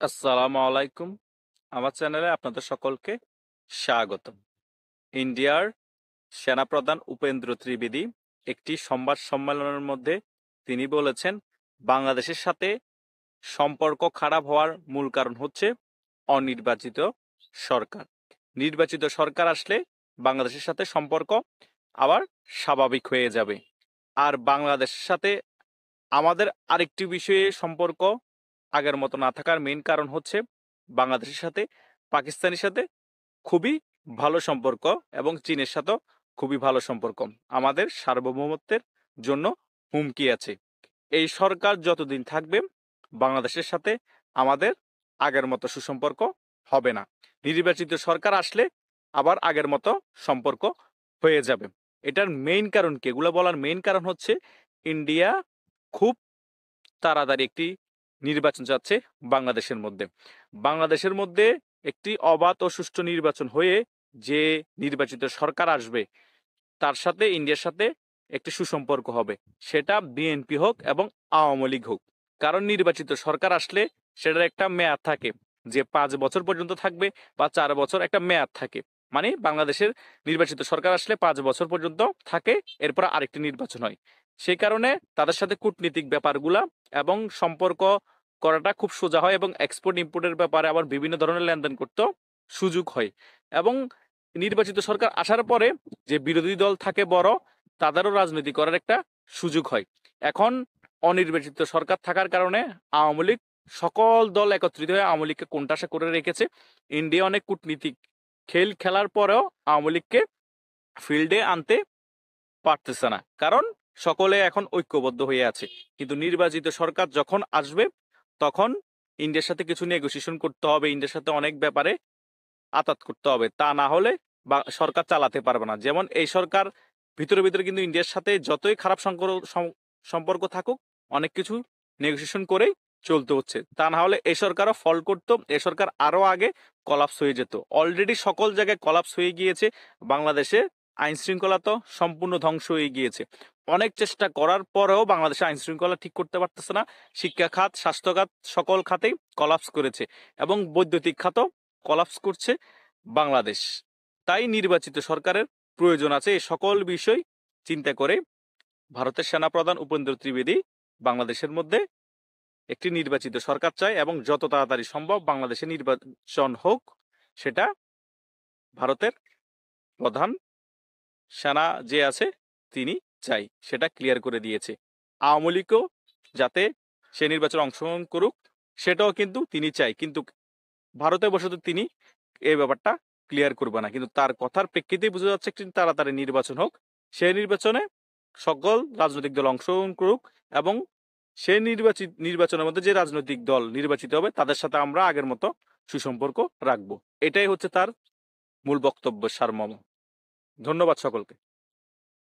আসসালামু আলাইকুম। আমার চ্যানেলে আপনাদের সকলকে স্বাগতম। ইন্ডিয়ার সেনাপ্রধান উপেন্দ্র ত্রিবেদী একটি সংবাদ সম্মেলনের মধ্যে তিনি বলেছেন, বাংলাদেশের সাথে সম্পর্ক খারাপ হওয়ার মূল কারণ হচ্ছে অনির্বাচিত সরকার। নির্বাচিত সরকার আসলে বাংলাদেশের সাথে সম্পর্ক আবার স্বাভাবিক হয়ে যাবে। আর বাংলাদেশের সাথে আমাদের আরেকটি বিষয়ে সম্পর্ক আগের মতো না থাকার মেইন কারণ হচ্ছে বাংলাদেশের সাথে পাকিস্তানের সাথে খুবই ভালো সম্পর্ক এবং চীনের সাথেও খুবই ভালো সম্পর্ক। আমাদের সার্বভৌমত্বের জন্য হুমকি আছে। এই সরকার যতদিন থাকবে বাংলাদেশের সাথে আমাদের আগের মতো সুসম্পর্ক হবে না। নির্বাচিত সরকার আসলে আবার আগের মতো সম্পর্ক হয়ে যাবে। এটার মেইন কারণ কি? এগুলো বলার মেইন কারণ হচ্ছে ইন্ডিয়া খুব তাড়াতাড়ি একটি নির্বাচন চাচ্ছে বাংলাদেশের মধ্যে। বাংলাদেশের মধ্যে একটি অবাধ ও সুষ্ঠু নির্বাচন হয়ে যে নির্বাচিত সরকার আসবে তার সাথে ইন্ডিয়ার সাথে একটি সুসম্পর্ক হবে। সেটা বিএনপি হোক এবং আওয়ামী লীগ হোক। কারণ নির্বাচিত সরকার আসলে সেটার একটা মেয়াদ থাকে, যে 5 বছর পর্যন্ত থাকবে বা 4 বছর একটা মেয়াদ থাকে। মানে বাংলাদেশের নির্বাচিত সরকার আসলে 5 বছর পর্যন্ত থাকে, এরপর আরেকটি নির্বাচন হয়। সেই কারণে তাদের সাথে কূটনীতিক ব্যাপারগুলা এবং সম্পর্ক করাটা খুব সোজা হয় এবং এক্সপোর্ট ইম্পোর্টের ব্যাপারে আবার বিভিন্ন ধরনের লেনদেন করতেও সুযোগ হয়। এবং নির্বাচিত সরকার আসার পরে যে বিরোধী দল থাকে বড়, তাদেরও রাজনীতি করার একটা সুযোগ হয়। এখন অনির্বাচিত সরকার থাকার কারণে আওয়ামী লীগ সকল দল একত্রিত হয়ে আওয়ামী লীগকে কোণঠাসা করে রেখেছে। ইন্ডিয়া অনেক কূটনীতিক খেলার পরেও আওয়ামী লীগকে ফিল্ডে আনতে পারতেছে না, কারণ সকলে এখন ঐক্যবদ্ধ হয়ে আছে। কিন্তু নির্বাচিত সরকার যখন আসবে তখন ইন্ডিয়ার সাথে কিছু নেগোসিয়েশন করতে হবে, ইন্ডিয়ার সাথে অনেক ব্যাপারে আতাত করতে হবে। তা না হলে বা সরকার চালাতে পারবে না। যেমন এই সরকার ভিতরে ভিতরে কিন্তু ইন্ডিয়ার সাথে যতই খারাপ সম্পর্ক থাকুক অনেক কিছু নেগোসিয়েশন করেই চলতে হচ্ছে। তা না হলে এই সরকারও ফল করতো, এই সরকার আরো আগে কলাপস হয়ে যেত। অলরেডি সকল জায়গায় কলাপস হয়ে গিয়েছে। বাংলাদেশে আইন শৃঙ্খলা তো সম্পূর্ণ ধ্বংস হয়ে গিয়েছে। অনেক চেষ্টা করার পরেও বাংলাদেশে আইন শৃঙ্খলা ঠিক করতে পারতেছে না। শিক্ষা খাত, স্বাস্থ্য খাত, সকল খাতেই কলাপস করেছে এবং বৈদ্যুতিক খাতও কলাপস করছে বাংলাদেশ। তাই নির্বাচিত সরকারের প্রয়োজন আছে। এই সকল বিষয় চিন্তা করে ভারতের সেনাপ্রধান উপেন্দ্র ত্রিবেদী বাংলাদেশের মধ্যে একটি নির্বাচিত সরকার চায় এবং যত তাড়াতাড়ি সম্ভব বাংলাদেশে নির্বাচন হোক, সেটা ভারতের প্রধান সেনা যে আছে তিনি চাই, সেটা ক্লিয়ার করে দিয়েছে। আওয়ামী লীগও যাতে সে নির্বাচনে অংশগ্রহণ করুক সেটাও কিন্তু তিনি চাই, কিন্তু ভারতে বসে তো তিনি এই ব্যাপারটা ক্লিয়ার করবে না। কিন্তু তার কথার প্রেক্ষিতেই বোঝা যাচ্ছে একটি তাড়াতাড়ি নির্বাচন হোক, সেই নির্বাচনে সকল রাজনৈতিক দল অংশগ্রহণ করুক এবং সেই নির্বাচনের মধ্যে যে রাজনৈতিক দল নির্বাচিত হবে তাদের সাথে আমরা আগের মতো সুসম্পর্ক রাখবো। এটাই হচ্ছে তার মূল বক্তব্য সারমর্ম। ধন্যবাদ সকলকে।